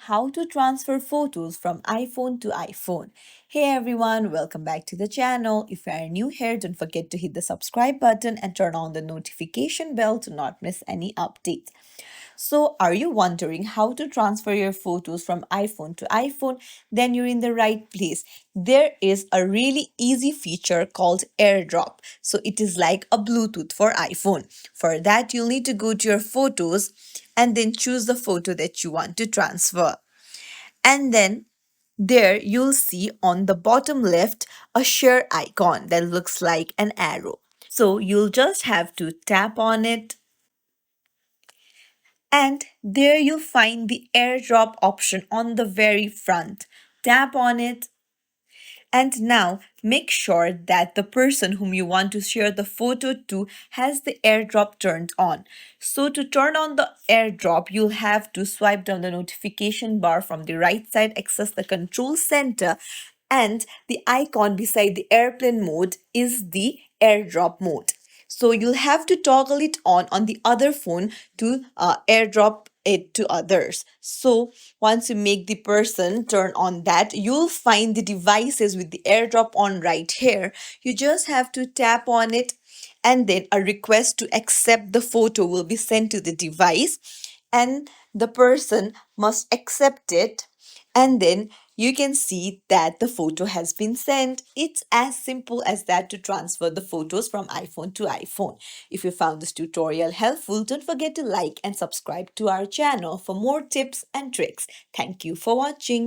how to transfer photos from iPhone to iPhone. Hey everyone, welcome back to the channel. If you are new here, don't forget to hit the subscribe button and turn on the notification bell to not miss any updates. So, are you wondering how to transfer your photos from iPhone to iPhone? Then you're in the right place. There is a really easy feature called AirDrop. So, it is like a Bluetooth for iPhone. For that, you'll need to go to your photos and then choose the photo that you want to transfer. And then there you'll see on the bottom left a share icon that looks like an arrow. So you'll just have to tap on it, and there you'll find the airdrop option on the very front. Tap on it, and now make sure that the person whom you want to share the photo to has the airdrop turned on. So to turn on the airdrop, you'll have to swipe down the notification bar from the right side, access the control center, and the icon beside the airplane mode is the airdrop mode. So you'll have to toggle it on the other phone to airdrop it to others. So once you make the person turn on that, you'll find the devices with the airdrop on right here. You just have to tap on it, and then a request to accept the photo will be sent to the device, and the person must accept it, and then you can see that the photo has been sent. It's as simple as that to transfer the photos from iPhone to iPhone. If you found this tutorial helpful, don't forget to like and subscribe to our channel for more tips and tricks. Thank you for watching.